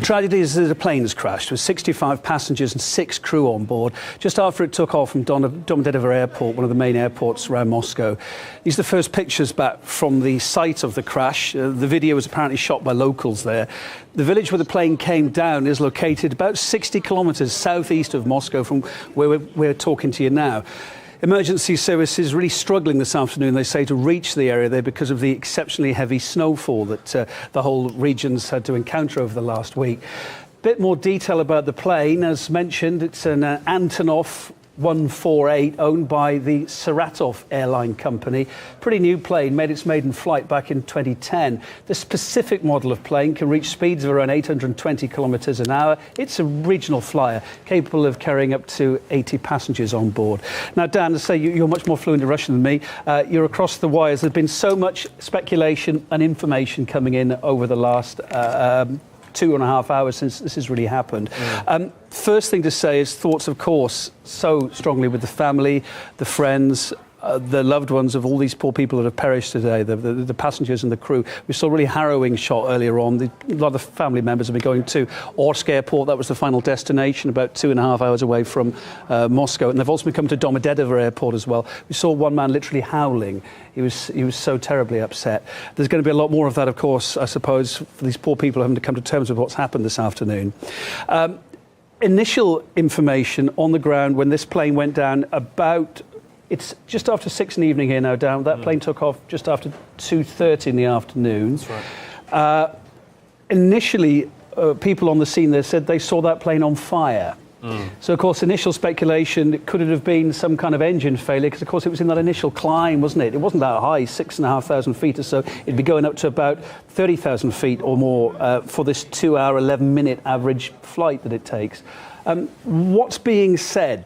tragedy is that the plane has crashed with 65 passengers and 6 crew on board just after it took off from Domodedovo Airport, one of the main airports around Moscow. These are the first pictures back from the site of the crash. The video was apparently shot by locals there. The village where the plane came down is located about 60 kilometres southeast of Moscow from where we're talking to you now. Emergency services really struggling this afternoon, they say, to reach the area there because of the exceptionally heavy snowfall that the whole region's had to encounter over the last week. Bit more detail about the plane. As mentioned, it's an Antonov An-148 owned by the Saratov airline company. Pretty new plane, made its maiden flight back in 2010. The specific model of plane can reach speeds of around 820 kilometres an hour. It's a regional flyer, capable of carrying up to 80 passengers on board. Now, Dan, to say you're much more fluent in Russian than me, you're across the wires. There's been so much speculation and information coming in over the last 2.5 hours since this has really happened. First thing to say is thoughts, of course, so strongly with the family, the friends, the loved ones of all these poor people that have perished today, the passengers and the crew. We saw a really harrowing shot earlier on. A lot of the family members have been going to Orsk Airport. That was the final destination, about 2.5 hours away from Moscow. And they've also been coming to Domodedovo Airport as well. We saw one man literally howling. He was so terribly upset. There's going to be a lot more of that, of course, I suppose, for these poor people having to come to terms with what's happened this afternoon. Initial information on the ground when this plane went down it's just after 6 in the evening here now, Dan. That plane took off just after 2:30 in the afternoon. That's right. Initially, people on the scene there said they saw that plane on fire. So, of course, initial speculation, could it have been some kind of engine failure? Because, of course, it was in that initial climb, wasn't it? It wasn't that high, 6,500 feet or so. It'd be going up to about 30,000 feet or more for this 2-hour, 11-minute average flight that it takes. What's being said?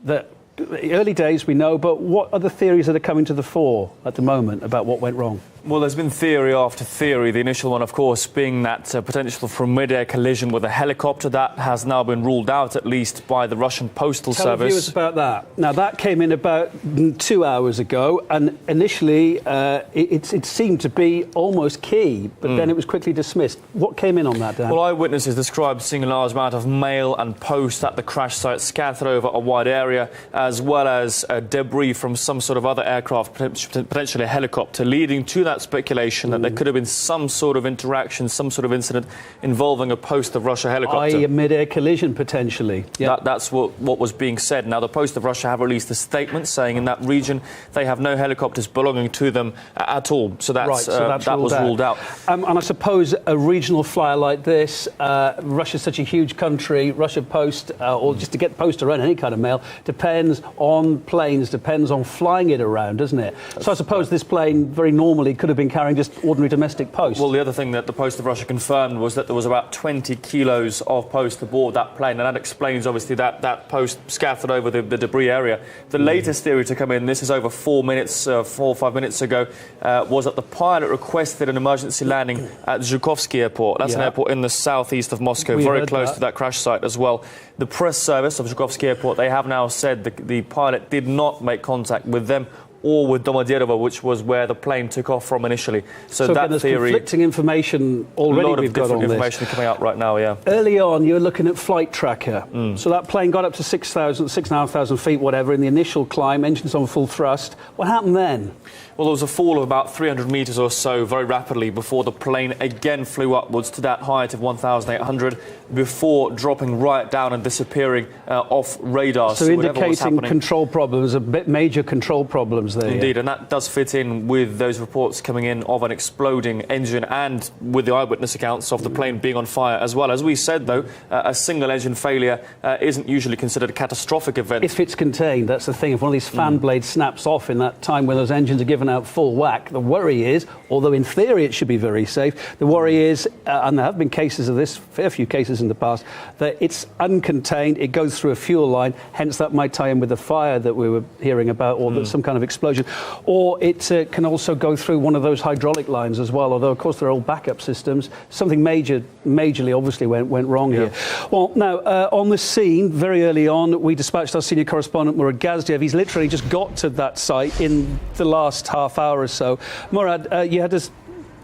That early days, we know, but what are the theories that are coming to the fore at the moment about what went wrong? Well, there's been theory after theory. The initial one, of course, being that potential for mid-air collision with a helicopter. That has now been ruled out, at least by the Russian Postal Service. Tell the viewers about that. Now, that came in about 2 hours ago, and initially it seemed to be almost key, but then it was quickly dismissed. What came in on that, Dan? Well, eyewitnesses described seeing a large amount of mail and post at the crash site scattered over a wide area, as well as debris from some sort of other aircraft, potentially a helicopter, leading to that speculation that there could have been some sort of interaction, some sort of incident involving a Post of Russia helicopter. A mid-air collision, potentially. Yep. That's what was being said. Now, the Post of Russia have released a statement saying in that region they have no helicopters belonging to them at all. So that was ruled out. And I suppose a regional flyer like this, Russia's such a huge country, Russia Post, or just to get post around any kind of mail, depends on planes, depends on flying it around, doesn't it? So I suppose this plane very normally could have been carrying just ordinary domestic post. Well, the other thing that the Post of Russia confirmed was that there was about 20 kilos of post aboard that plane, and that explains, obviously, that post scattered over the debris area. The latest theory to come in, this is over 4 or 5 minutes ago, was that the pilot requested an emergency landing at Zhukovsky Airport. That's an airport in the southeast of Moscow, very close to that crash site as well. The press service of Zhukovsky Airport, they have now said the pilot did not make contact with them or with Domodedovo, which was where the plane took off from initially. So that there's theory, conflicting information already we've got on this. Information coming out right now, yeah. Early on, you were looking at flight tracker. So that plane got up to 6,500 feet, whatever, in the initial climb, engines on full thrust. What happened then? Well, there was a fall of about 300 metres or so very rapidly before the plane again flew upwards to that height of 1,800 before dropping right down and disappearing off radar. So indicating control problems, major control problems there. Indeed, and that does fit in with those reports coming in of an exploding engine and with the eyewitness accounts of the plane being on fire as well. As we said, though, a single engine failure isn't usually considered a catastrophic event. If it's contained, that's the thing. If one of these fan blades snaps off in that time when those engines are given out full whack, the worry is, although in theory it should be very safe, the worry is, and there have been cases of this, fair few cases in the past, that it's uncontained, it goes through a fuel line, hence that might tie in with the fire that we were hearing about, or some kind of explosion. Or it can also go through one of those hydraulic lines as well, although, of course, they're all backup systems. Something majorly, obviously, went wrong here. Well, now, on the scene, very early on, we dispatched our senior correspondent, Murad Gazdiev. He's literally just got to that site in the last half hour or so. Murad, you had to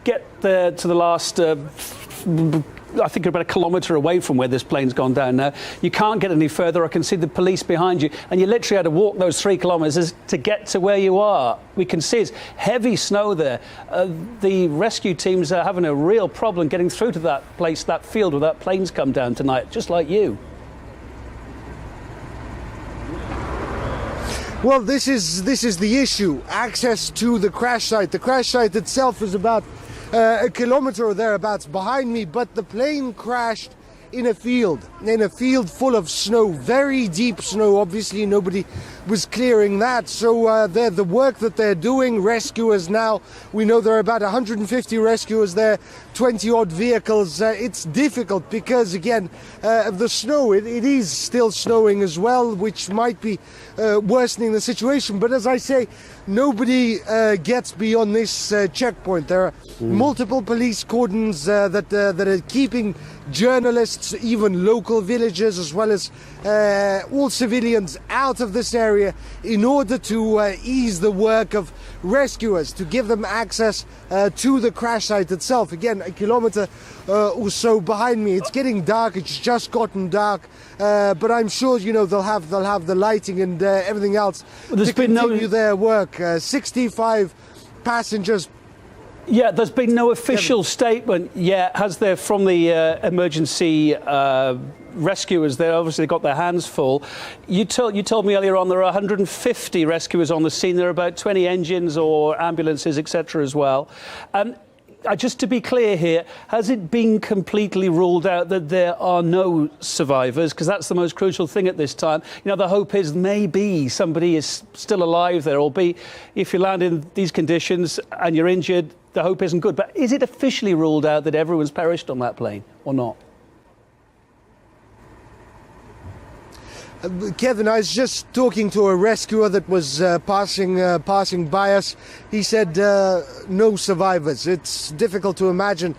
get there to the last I think, about a kilometre away from where this plane's gone down now. You can't get any further. I can see the police behind you, and you literally had to walk those 3 kilometres to get to where you are. We can see it's heavy snow there. The rescue teams are having a real problem getting through to that place, that field where that plane's come down tonight, just like you. Well, this is the issue, access to the crash site. The crash site itself is about a kilometre or thereabouts behind me, but the plane crashed in a field full of snow, very deep snow. Obviously nobody was clearing that, so the work that they're doing, rescuers now, we know there are about 150 rescuers there, 20 odd vehicles. It's difficult because, again, of the snow, it is still snowing as well, which might be worsening the situation. But as I say, nobody gets beyond this checkpoint. There are multiple police cordons that are keeping journalists, even local villagers, as well as all civilians out of this area in order to ease the work of rescuers, to give them access to the crash site itself. Again, a kilometre or so behind me. It's getting dark. It's just gotten dark, but I'm sure, you know, they'll have the lighting and everything else to continue their work. 65 passengers. Yeah, there's been no official statement yet, has there, from the emergency rescuers? They obviously got their hands full. You told me earlier on there are 150 rescuers on the scene. There are about 20 engines or ambulances, etc. as well. Just to be clear here, has it been completely ruled out that there are no survivors? Because that's the most crucial thing at this time. You know, the hope is maybe somebody is still alive there, albeit if you land in these conditions and you're injured, the hope isn't good. But is it officially ruled out that everyone's perished on that plane or not? Kevin, I was just talking to a rescuer that was passing by us. He said no survivors. It's difficult to imagine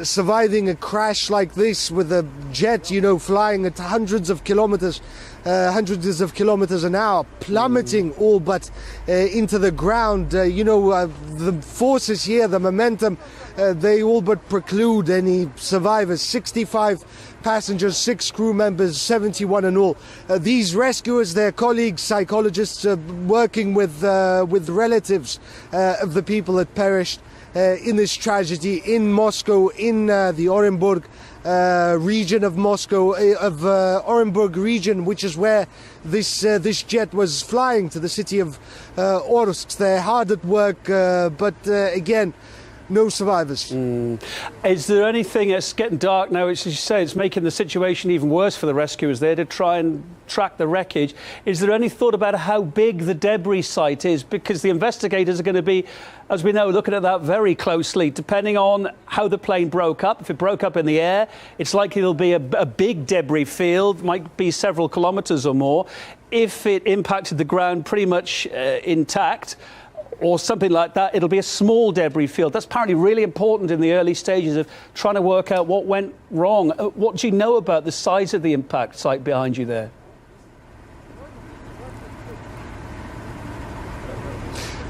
surviving a crash like this with a jet, you know, flying at hundreds of kilometers an hour, plummeting all but into the ground. The forces here, the momentum, they all but preclude any survivors. 65 passengers, 6 crew members, 71 in all. These rescuers, their colleagues, psychologists, working with relatives of the people that perished in this tragedy in Moscow, in the Orenburg region of Moscow, of Orenburg region, which is where this jet was flying to the city of Orsk. They're hard at work, but again, no survivors. Is there anything, it's getting dark now, as you say, it's making the situation even worse for the rescuers there to try and track the wreckage. Is there any thought about how big the debris site is? Because the investigators are going to be, as we know, looking at that very closely, depending on how the plane broke up. If it broke up in the air, it's likely there'll be a big debris field, might be several kilometres or more. If it impacted the ground pretty much intact, or something like that, it'll be a small debris field. That's apparently really important in the early stages of trying to work out what went wrong. What do you know about the size of the impact site behind you there?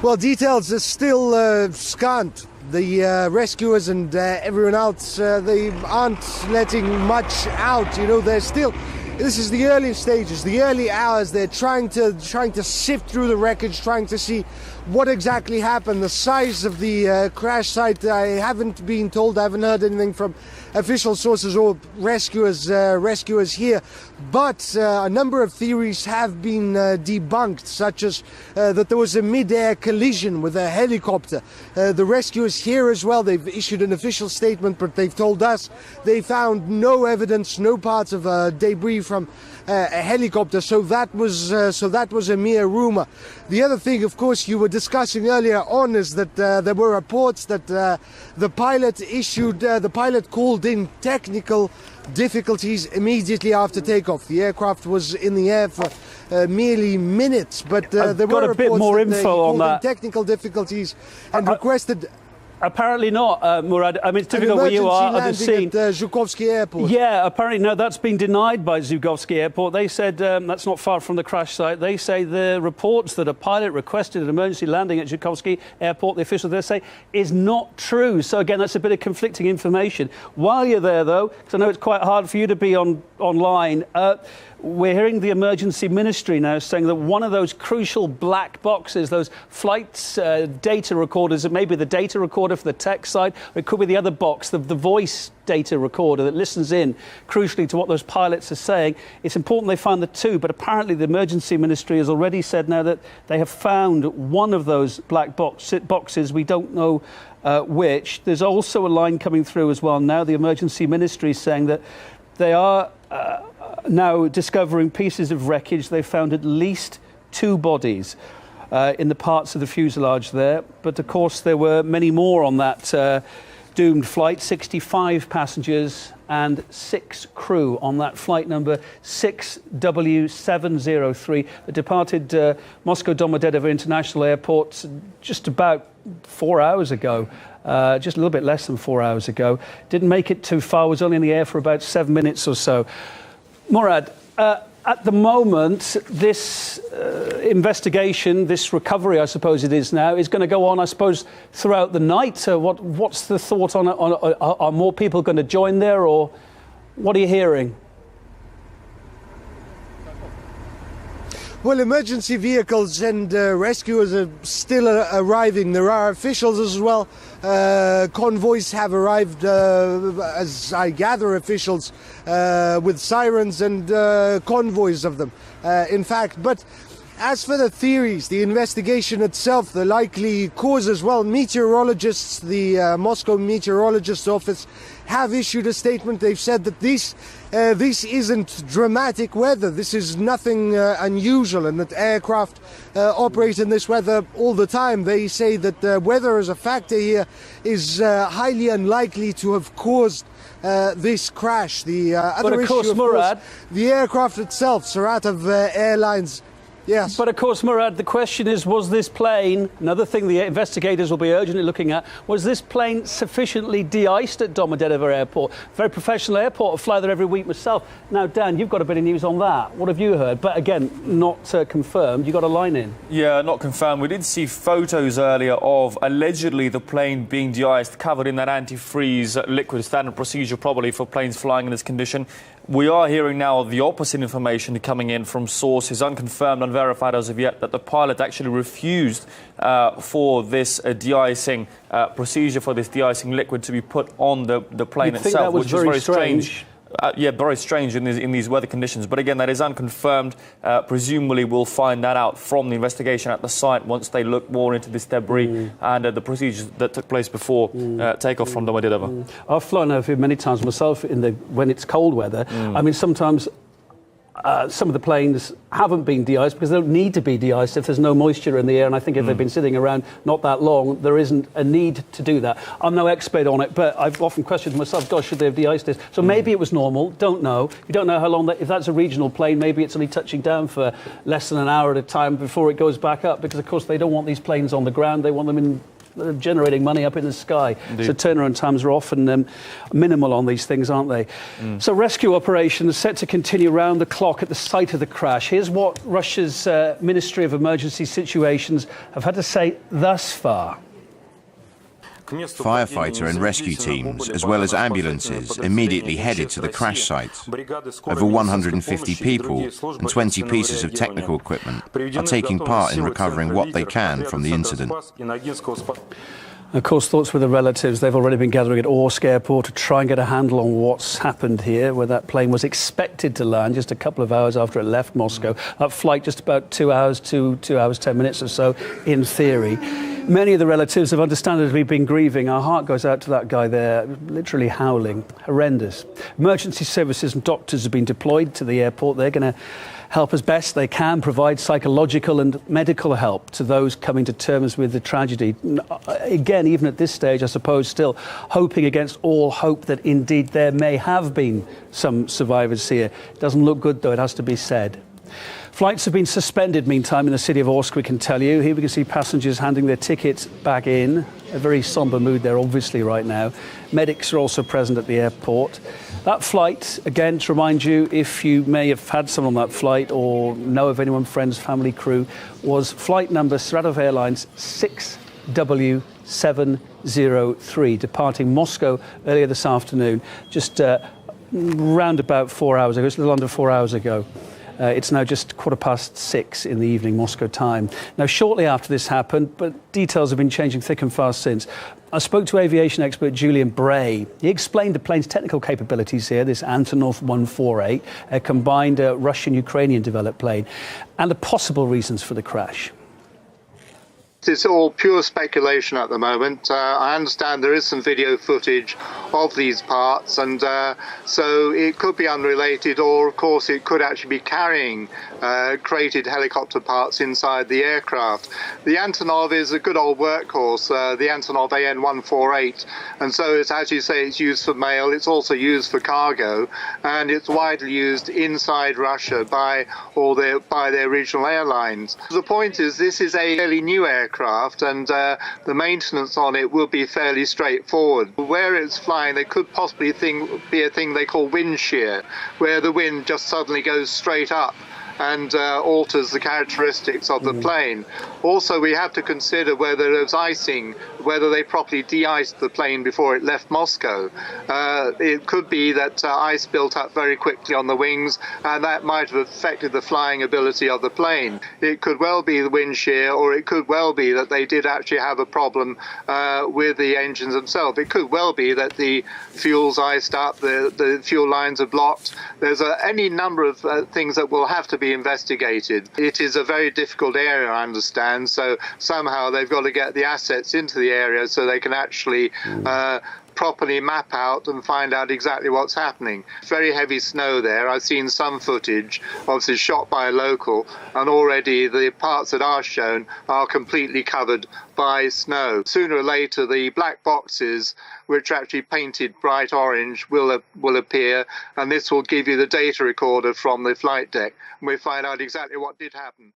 Well, details are still scant. The rescuers and everyone else, they aren't letting much out. You know, they're still... This is the early stages, the early hours. They're trying to sift through the wreckage, trying to see what exactly happened. The size of the crash site, I haven't been told. I haven't heard anything from official sources or rescuers here. But a number of theories have been debunked, such as that there was a mid-air collision with a helicopter. The rescuers here as well, they've issued an official statement, but they've told us they found no evidence, no parts of debris from a helicopter. So that was a mere rumor. The other thing, of course, you were discussing earlier on is that there were reports that the pilot called in technical difficulties immediately after takeoff. The aircraft was in the air for merely minutes, but there were got a bit more info on that. Technical difficulties and requested. Apparently not, Murad. I mean, it's difficult where you are at the scene. At Zhukovsky Airport. Yeah, apparently, no, that's been denied by Zhukovsky Airport. They said that's not far from the crash site. They say the reports that a pilot requested an emergency landing at Zhukovsky Airport, the officials there say, is not true. So, again, that's a bit of conflicting information. While you're there, though, because I know it's quite hard for you to be online, we're hearing the emergency ministry now saying that one of those crucial black boxes, those flight data recorders, it may be the data recorder for the tech side, or it could be the other box, the voice data recorder that listens in crucially to what those pilots are saying. It's important they find the two, but apparently the emergency ministry has already said now that they have found one of those black boxes. We don't know which. There's also a line coming through as well now. The emergency ministry is saying that they are now discovering pieces of wreckage. They found at least 2 bodies in the parts of the fuselage there. But, of course, there were many more on that doomed flight, 65 passengers and 6 crew on that flight number 6W703 that departed Moscow Domodedovo International Airport just about 4 hours ago. Just a little bit less than 4 hours ago. Didn't make it too far, was only in the air for about 7 minutes or so. Murad, at the moment, this investigation, this recovery, I suppose it is now, is going to go on, I suppose, throughout the night. What's the thought on it? Are more people going to join there, or what are you hearing? Well, emergency vehicles and rescuers are still arriving. There are officials as well. Convoys have arrived, as I gather, officials with sirens and convoys of them, in fact. But as for the theories, the investigation itself, the likely causes, well, meteorologists, the Moscow Meteorologist's Office, have issued a statement. They've said that this isn't dramatic weather. This is nothing unusual, and that aircraft operate in this weather all the time. They say that weather as a factor here is highly unlikely to have caused this crash. The other issue, of course, the aircraft itself, Saratov Airlines. Yes. But of course, Murad, the question is, was this plane, another thing the investigators will be urgently looking at, was this plane sufficiently de-iced at Domodedovo Airport? Very professional airport. I fly there every week myself. Now, Dan, you've got a bit of news on that. What have you heard? But again, not confirmed. You got a line in. Yeah, not confirmed. We did see photos earlier of allegedly the plane being de-iced, covered in that antifreeze liquid, standard procedure probably for planes flying in this condition. We are hearing now the opposite information coming in from sources, unconfirmed, unverified as of yet, that the pilot actually refused for this de-icing procedure, for this de-icing liquid to be put on the plane itself, which is very strange. Yeah, very strange in these weather conditions. But again, that is unconfirmed. Presumably, we'll find that out from the investigation at the site once they look more into this debris and the procedures that took place before takeoff from Domodedovo. I've flown over many times myself when it's cold weather. I mean, sometimes some of the planes haven't been de-iced because they don't need to be de-iced if there's no moisture in the air, and I think if they've been sitting around not that long, there isn't a need to do that. I'm no expert on it, but I've often questioned myself, gosh, should they have de-iced this? So maybe it was normal, don't know. You don't know how long, if that's a regional plane, maybe it's only touching down for less than an hour at a time before it goes back up, because of course they don't want these planes on the ground, they want them in generating money up in the sky. Indeed. So turnaround times are often minimal on these things, aren't they? So rescue operations set to continue round the clock at the site of the crash. Here's what Russia's Ministry of Emergency Situations have had to say thus far. Firefighter and rescue teams, as well as ambulances, immediately headed to the crash site. Over 150 people and 20 pieces of technical equipment are taking part in recovering what they can from the incident. Of course, thoughts with the relatives. They've already been gathering at Orsk Airport to try and get a handle on what's happened here, where that plane was expected to land just a couple of hours after it left Moscow. That flight just about 2 hours to 2 hours, 10 minutes or so, in theory. Many of the relatives have understandably been grieving. Our heart goes out to that guy there, literally howling. Horrendous. Emergency services and doctors have been deployed to the airport. They're going to help as best they can, provide psychological and medical help to those coming to terms with the tragedy. Again, even at this stage, I suppose, still hoping against all hope that indeed there may have been some survivors here. It doesn't look good, though, it has to be said. Flights have been suspended, meantime, in the city of Orsk, we can tell you. Here we can see passengers handing their tickets back in. A very somber mood there, obviously, right now. Medics are also present at the airport. That flight, again, to remind you, if you may have had someone on that flight or know of anyone, friends, family, crew, was flight number Saratov Airlines 6W703, departing Moscow earlier this afternoon, just round about 4 hours ago. It's a little under 4 hours ago. It's now just 6:15 in the evening, Moscow time. Now, shortly after this happened, but details have been changing thick and fast since, I spoke to aviation expert Julian Bray. He explained the plane's technical capabilities here, this Antonov An-148, a combined Russian-Ukrainian developed plane, and the possible reasons for the crash. It's all pure speculation at the moment. I understand there is some video footage of these parts, and so it could be unrelated, or of course it could actually be carrying crated helicopter parts inside the aircraft. The Antonov is a good old workhorse, the Antonov An-148, and so it's, as you say, it's used for mail, it's also used for cargo, and it's widely used inside Russia by their regional airlines. The point is, this is a fairly new aircraft, and the maintenance on it will be fairly straightforward. Where it's flying, there could possibly be a thing they call wind shear, where the wind just suddenly goes straight up and alters the characteristics of the plane. Also, we have to consider whether there's icing, whether they properly de-iced the plane before it left Moscow. It could be that ice built up very quickly on the wings, and that might have affected the flying ability of the plane. It could well be the wind shear, or it could well be that they did actually have a problem with the engines themselves. It could well be that the fuel's iced up, the fuel lines are blocked. There's any number of things that will have to be investigated. It is a very difficult area, I understand, so somehow they've got to get the assets into the area so they can actually properly map out and find out exactly what's happening. Very heavy snow there. I've seen some footage, obviously shot by a local, and already the parts that are shown are completely covered by snow. Sooner or later, the black boxes, which are actually painted bright orange, will appear, and this will give you the data recorder from the flight deck, and we find out exactly what did happen.